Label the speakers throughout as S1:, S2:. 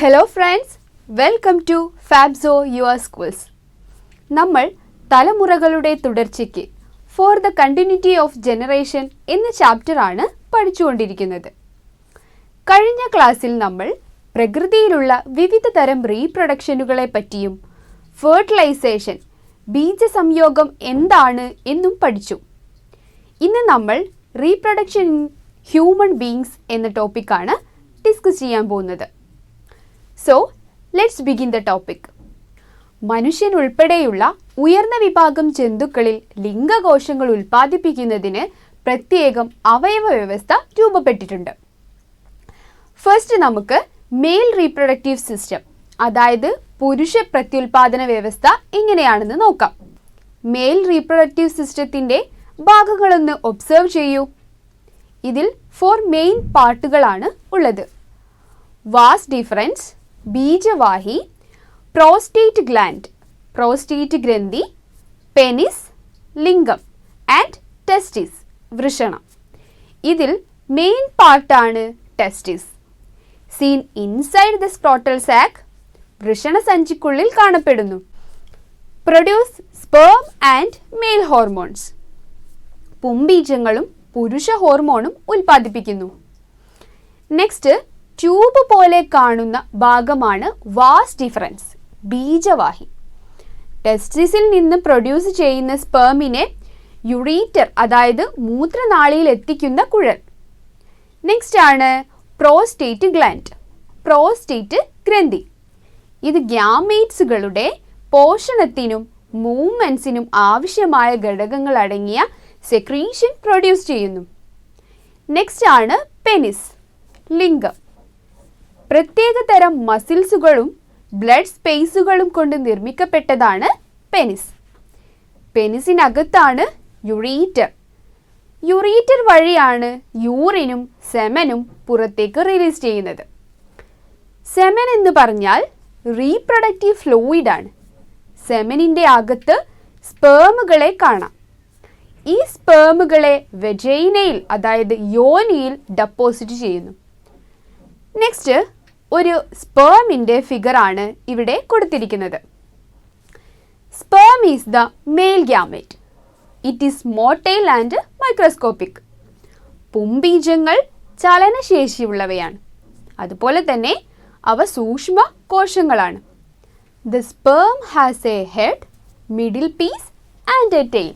S1: Hello friends, welcome to Fabzo Your Schools. നമ്മൾ തലമുറകളുടെ തുടർച്ചയ്ക്ക് for the continuity of generation എന്ന ചാപ്റ്റർ ആണ് പഠിച്ചുകൊണ്ടിരിക്കുന്നത്. കഴിഞ്ഞ ക്ലാസ്സിൽ നമ്മൾ പ്രകൃതിയിലുള്ള വിവിധ തരം റീപ്രൊഡക്ഷനുകളെ പറ്റിയും ഫെർട്ടിലൈസേഷൻ ബീജസംയോഗം എന്താണ് എന്നും പഠിച്ചു. ഇന്ന് നമ്മൾ റീപ്രൊഡക്ഷൻ ഇൻ ഹ്യൂമൻ ബീയിങ്സ് എന്ന ടോപ്പിക്കാണ് ഡിസ്കസ് ചെയ്യാൻ പോകുന്നത്. So, let's begin the topic. മനുഷ്യൻ ഉൾപ്പെടെയുള്ള ഉയർന്ന വിഭാഗം ജന്തുക്കളിൽ ലിംഗകോശങ്ങൾ ഉൽപ്പാദിപ്പിക്കുന്നതിന് പ്രത്യേകം അവയവ വ്യവസ്ഥ രൂപപ്പെട്ടിട്ടുണ്ട്. ഫസ്റ്റ് നമുക്ക് മെയിൽ റീപ്രൊഡക്റ്റീവ് സിസ്റ്റം, അതായത് പുരുഷ പ്രത്യുൽപാദന വ്യവസ്ഥ എങ്ങനെയാണെന്ന് നോക്കാം. മെയിൽ റീപ്രൊഡക്റ്റീവ് സിസ്റ്റത്തിൻ്റെ ഭാഗങ്ങളൊന്ന് ഒബ്സർവ് ചെയ്യൂ. ഇതിൽ 4 മെയിൻ പാർട്ടുകളാണ് ഉള്ളത്. വാസ് ഡിഫറൻസ്, ബീജവാഹി, പ്രോസ്റ്റേറ്റ് ഗ്ലാൻഡ്, പ്രോസ്റ്റേറ്റ് ഗ്രന്ഥി, പെനിസ്, ലിംഗം ആൻഡ് ടെസ്റ്റിസ്, വൃഷണം. ഇതിൽ മെയിൻ പാർട്ടാണ് testis. Seen inside the scrotal sac, വൃഷണസഞ്ചിക്കുള്ളിൽ കാണപ്പെടുന്നു. Produce sperm and male hormones, പുംബീജങ്ങളും പുരുഷ ഹോർമോണും ഉൽപ്പാദിപ്പിക്കുന്നു. നെക്സ്റ്റ്, ട്യൂബ് പോലെ കാണുന്ന ഭാഗമാണ് വാസ് ഡിഫറൻസ്, ബീജവാഹി. ടെസ്റ്റിസിൽ നിന്ന് പ്രൊഡ്യൂസ് ചെയ്യുന്ന സ്പേമിനെ യുറീറ്റർ, അതായത് മൂത്രനാളിയിൽ എത്തിക്കുന്ന കുഴൽ. നെക്സ്റ്റ് ആണ് പ്രോസ്റ്റേറ്റ് ഗ്ലാൻഡ്, പ്രോസ്റ്റേറ്റ് ഗ്രന്ഥി. ഇത് ഗ്യാമേറ്റ്സുകളുടെ പോഷണത്തിനും മൂവ്മെൻറ്റ്സിനും ആവശ്യമായ ഘടകങ്ങൾ അടങ്ങിയ സെക്രീഷൻ പ്രൊഡ്യൂസ് ചെയ്യുന്നു. നെക്സ്റ്റ് ആണ് പെനിസ്, ലിംഗം. പ്രത്യേക തരം മസിൽസുകളും ബ്ലഡ് സ്പേസുകളും കൊണ്ട് നിർമ്മിക്കപ്പെട്ടതാണ് പെനിസ്. പെനിസിനകത്താണ് യുറീറ്റർ. യുറീറ്റർ വഴിയാണ് യൂറിനും സെമനും പുറത്തേക്ക് റിലീസ് ചെയ്യുന്നത്. സെമൻ എന്ന് പറഞ്ഞാൽ റീപ്രൊഡക്റ്റീവ് ഫ്ലൂയിഡാണ്. സെമനിൻ്റെ അകത്ത് സ്പേമുകളെ കാണാം. ഈ സ്പേമുകളെ വെജൈനയിൽ, അതായത് യോനിയിൽ ഡെപ്പോസിറ്റ് ചെയ്യുന്നു. നെക്സ്റ്റ്, ഒരു സ്പേമിൻ്റെ ഫിഗറാണ് ഇവിടെ കൊടുത്തിരിക്കുന്നത്. Sperm is the male gamete. It is motile and microscopic. പുംബീജങ്ങൾ ചലനശേഷിയുള്ളവയാണ്, അതുപോലെ തന്നെ അവ സൂക്ഷ്മ കോശങ്ങളാണ്. The sperm has a head, middle piece and a tail.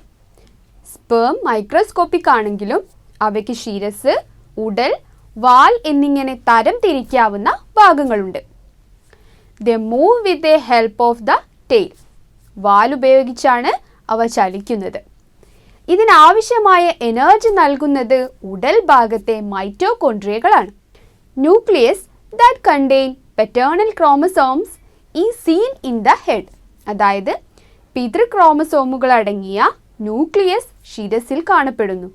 S1: Sperm microscopic ആണെങ്കിലും അവയ്ക്ക് ശിരസ്, ഉടൽ, വാൽ എന്നിങ്ങനെ തരം തിരിക്കാവുന്ന ഭാഗങ്ങളുണ്ട്. They move with a help of the tail. വാൽ ഉപയോഗിച്ചാണ് അവ ചലിക്കുന്നത്. ഇതിനാവശ്യമായ എനർജി നൽകുന്നത് ഉടൽ ഭാഗത്തെ മൈറ്റോകോൺട്രിയകളാണ്. Nucleus that contain paternal chromosomes is seen in the head. അതായത് പിതൃക്രോമസോമുകൾ അടങ്ങിയ ന്യൂക്ലിയസ് ശിരസിൽ കാണപ്പെടുന്നു.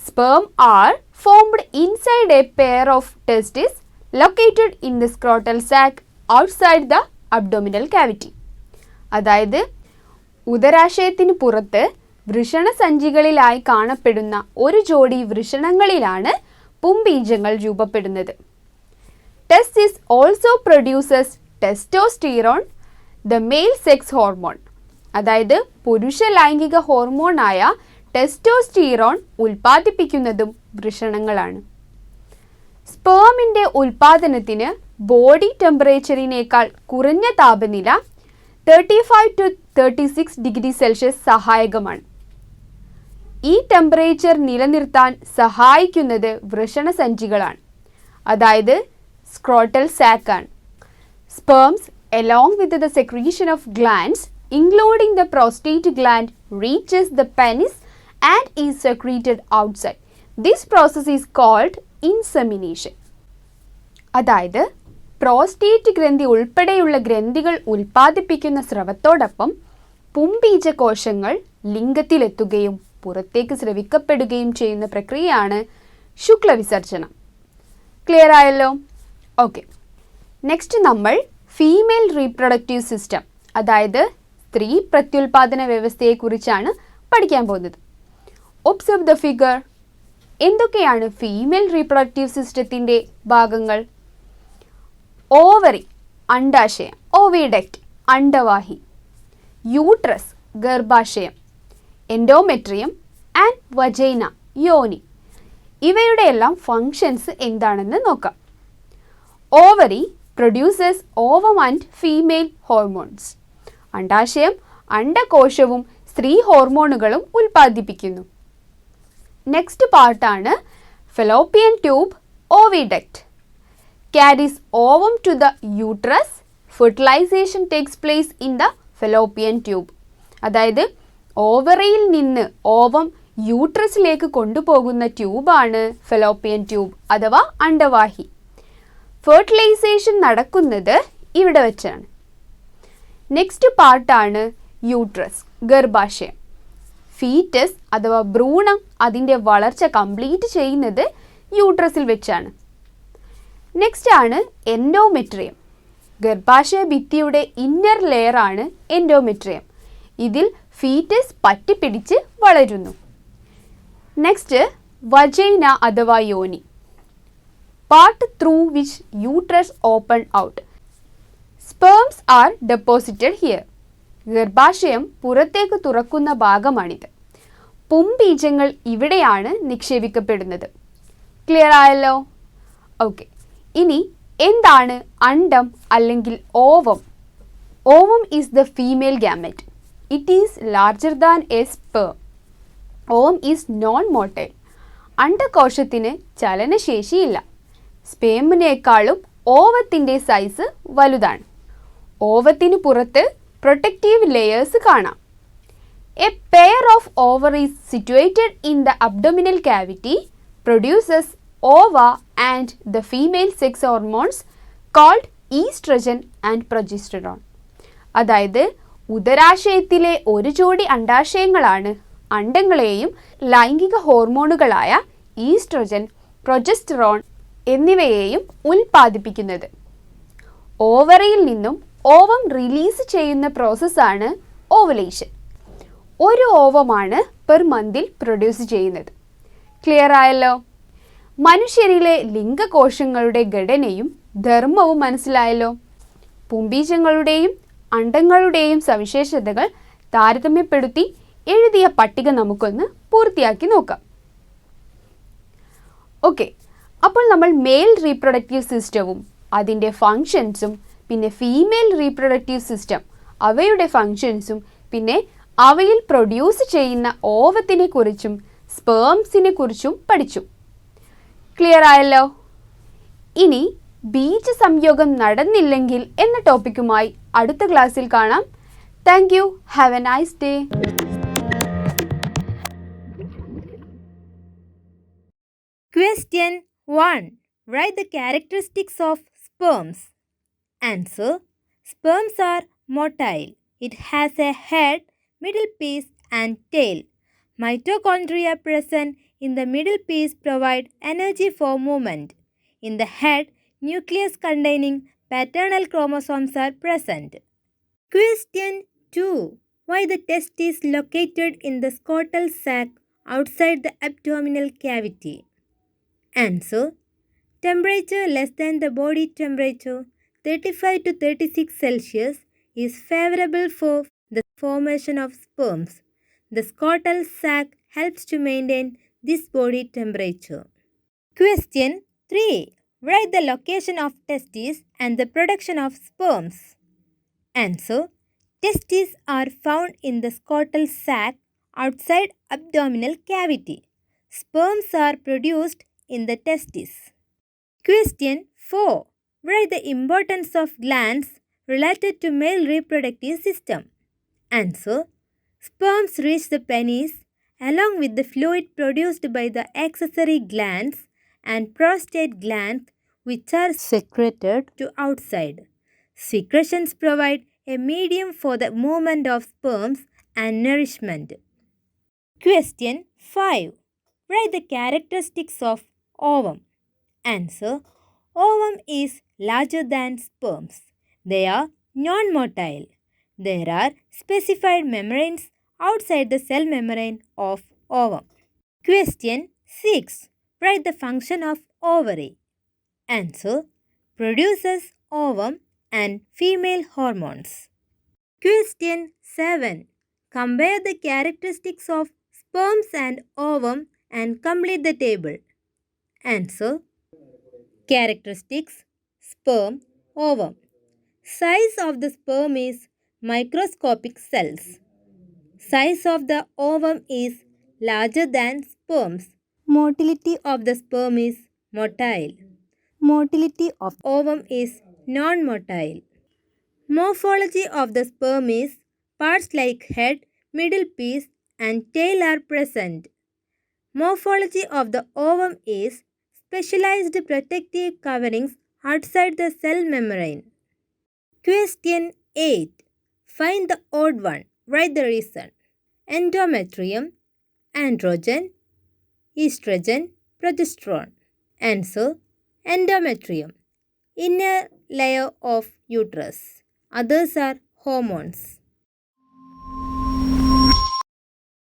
S1: Sperm are formed inside a pair of testes located in the scrotal sac outside the abdominal cavity. അതായത് ഉദരാശയത്തിന് പുറത്ത് വൃഷണസഞ്ചികളിലായി കാണപ്പെടുന്ന ഒരു ജോഡി വൃഷണങ്ങളിലാണ് പുംബീജങ്ങൾ രൂപപ്പെടുന്നത്. Testis also produces testosterone, the male sex hormone. അതായത് പുരുഷ ലൈംഗിക ഹോർമോണായ ടെസ്റ്റോസ്റ്റിറോൺ ഉൽപ്പാദിപ്പിക്കുന്നതും വൃഷണങ്ങളാണ്. സ്പേമിൻ്റെ ഉൽപ്പാദനത്തിന് ബോഡി ടെമ്പറേച്ചറിനേക്കാൾ കുറഞ്ഞ താപനില 35 to 36 ഡിഗ്രി സെൽഷ്യസ് സഹായകമാണ്. ഈ ടെമ്പറേച്ചർ നിലനിർത്താൻ സഹായിക്കുന്നത് വൃഷണസഞ്ചികളാണ്, അതായത് സ്ക്രോട്ടൽ സാക്കാണ്. Sperms along with the secretion of glands including the prostate gland reaches the penis and is secreted outside. This process is called insemination. അതായത് പ്രോസ്റ്റേറ്റ് ഗ്രന്ഥി ഉൾപ്പെടെയുള്ള ഗ്രന്ഥികൾ ഉൽപ്പാദിപ്പിക്കുന്ന സ്രവത്തോടൊപ്പം പുംബീജ കോശങ്ങൾ ലിംഗത്തിലെത്തുകയും പുറത്തേക്ക് സ്രവിക്കപ്പെടുകയും ചെയ്യുന്ന പ്രക്രിയയാണ് ശുക്ലവിസർജനം. ക്ലിയർ ആയല്ലോ? ഓക്കെ, നെക്സ്റ്റ് നമ്മൾ ഫീമെയിൽ റീപ്രൊഡക്റ്റീവ് സിസ്റ്റം, അതായത് സ്ത്രീ പ്രത്യുൽപാദന വ്യവസ്ഥയെക്കുറിച്ചാണ് പഠിക്കാൻ പോകുന്നത്. Observe the figure. എന്തൊക്കെയാണ് ഫീമെയിൽ റീപ്രൊഡക്റ്റീവ് സിസ്റ്റത്തിൻ്റെ ഭാഗങ്ങൾ? ഓവറി അണ്ഡാശയം, ഓവിഡക്റ്റ് അണ്ഡവാഹി. യൂട്രസ് ഗർഭാശയം, എൻഡോമെട്രിയം ആൻഡ് വജൈന യോനി. ഇവയുടെയെല്ലാം ഫങ്ഷൻസ് എന്താണെന്ന് നോക്കാം. Ovary produces ovum and female hormones. അണ്ഡാശയം അണ്ഡകോശവും സ്ത്രീ ഹോർമോണുകളും ഉൽപ്പാദിപ്പിക്കുന്നു. നെക്സ്റ്റ് പാർട്ടാണ് fallopian tube, oviduct. Carries ovum to the uterus. Fertilization takes place in the fallopian tube. അതായത് ഓവറിയിൽ നിന്ന് ഓവം യൂട്രസിലേക്ക് കൊണ്ടുപോകുന്ന ട്യൂബാണ് ഫെലോപ്പിയൻ ട്യൂബ് അഥവാ അണ്ഡവാഹി. ഫെർട്ടിലൈസേഷൻ നടക്കുന്നത് ഇവിടെ വെച്ചാണ്. നെക്സ്റ്റ് പാർട്ടാണ് യൂട്രസ്, ഗർഭാശയം. ഫീറ്റസ് അഥവാ ഭ്രൂണം അതിൻ്റെ വളർച്ച കംപ്ലീറ്റ് ചെയ്യുന്നത് യൂട്രസിൽ വെച്ചാണ്. നെക്സ്റ്റ് ആണ് എൻഡോമെട്രിയം. ഗർഭാശയ ഭിത്തിയുടെ ഇന്നർ ലെയറാണ് എൻഡോമെട്രിയം. ഇതിൽ ഫീറ്റസ് പറ്റിപ്പിടിച്ച് വളരുന്നു. നെക്സ്റ്റ് വജൈന അഥവാ യോനി. Part through which uterus open out. Sperms are deposited here. ഗർഭാശയം പുറത്തേക്ക് തുറക്കുന്ന ഭാഗമാണിത്. പുംബീജങ്ങൾ ഇവിടെയാണ് നിക്ഷേപിക്കപ്പെടുന്നത്. ക്ലിയർ ആയല്ലോ? ഓക്കെ. ഇനി എന്താണ് അണ്ഡം അല്ലെങ്കിൽ ovum? Ovum is the female gamete. It is larger than a sperm. Ovum is non motile. അണ്ഡകോശത്തിന് ചലനശേഷിയില്ല. സ്പേമിനേക്കാളും ഓവത്തിൻ്റെ സൈസ് വലുതാണ്. ഓവത്തിന് പുറത്ത് പ്രൊട്ടക്റ്റീവ് ലെയേഴ്സ് കാണാം. A pair of ovaries situated in the abdominal cavity produces ova and the female sex hormones called estrogen and progesterone. അതായത് ഉദരാശയത്തിലെ ഒരു ജോഡി അണ്ഡാശയങ്ങളാണ് അണ്ഡങ്ങളെയും ലൈംഗിക ഹോർമോണുകളായ ഈസ്ട്രജൻ, പ്രൊജസ്റ്ററോൺ എന്നിവയെയും ഉൽപ്പാദിപ്പിക്കുന്നത്. ഓവറിയിൽ നിന്നും ഓവം റിലീസ് ചെയ്യുന്ന പ്രോസസ്സാണ് ഓവുലേഷൻ. ഒരു ഓവമാണ് പെർ മന്തിൽ പ്രൊഡ്യൂസ് ചെയ്യുന്നത്. ക്ലിയർ ആയല്ലോ? മനുഷ്യരിലെ ലിംഗകോശങ്ങളുടെ ഘടനയും ധർമ്മവും മനസ്സിലായല്ലോ. പുംബീജങ്ങളുടെയും അണ്ഡങ്ങളുടെയും സവിശേഷതകൾ താരതമ്യപ്പെടുത്തി എഴുതിയ പട്ടിക നമുക്കൊന്ന് പൂർത്തിയാക്കി നോക്കാം. ഓക്കെ, അപ്പോൾ നമ്മൾ മെയിൽ റീപ്രൊഡക്റ്റീവ് സിസ്റ്റവും അതിൻ്റെ ഫങ്ഷൻസും പിന്നെ ഫീമെയിൽ റീപ്രൊഡക്റ്റീവ് സിസ്റ്റം അവയുടെ ഫങ്ഷൻസും പിന്നെ അവയിൽ പ്രൊഡ്യൂസ് ചെയ്യുന്ന ഓവത്തിനെ കുറിച്ചും സ്പേംസിനെ കുറിച്ചും പഠിച്ചു. ക്ലിയർ ആയല്ലോ? ഇനി ബീജ സംയോഗം നടന്നില്ലെങ്കിൽ എന്ന ടോപ്പിക്കുമായി അടുത്ത ക്ലാസ്സിൽ കാണാം. Thank you. Have A nice day.
S2: Question 1. Write the characteristics of sperms. Answer. Sperms are motile. It has a head, middle piece and tail. Mitochondria present in the middle piece provide energy for movement. In the head, nucleus containing paternal chromosomes are present. Question 2. Why the test is located in the scrotal sac outside the abdominal cavity? Answer. Temperature less than the body temperature, 35 to 36 Celsius, is favorable for the formation of sperms. The scrotal sac helps to maintain this body temperature. Question 3. Write the location of testes and the production of sperms. Answer. Testes are found in the scrotal sac outside abdominal cavity. Sperms are produced in the testes. Question 4. Write the importance of glands related to male reproductive system. Answer. Sperms reach the penis along with the fluid produced by the accessory glands and prostate glands, which are secreted to outside. Secretions provide a medium for the movement of sperms and nourishment. Question 5. Write the characteristics of ovum. Answer. Ovum is larger than sperms. They are non-motile. There are specified membranes outside the cell membrane of ovum. Question 6. Write the function of ovary. Answer. Produces ovum and female hormones. Question 7. Compare the characteristics of sperms and ovum and complete the table. Answer. Characteristics: sperm, ovum. Size of the sperm is microscopic cells. Size of the ovum is larger than sperms. Motility of the sperm is motile. Motility of ovum is non-motile. Morphology of the sperm is parts like head, middle piece and tail are present. Morphology of the ovum is specialized protective coverings outside the cell membrane. Question 8. Find the odd one. Write the reason. Endometrium, androgen, estrogen, progesterone. Answer. Endometrium. Inner layer of uterus. Others are hormones.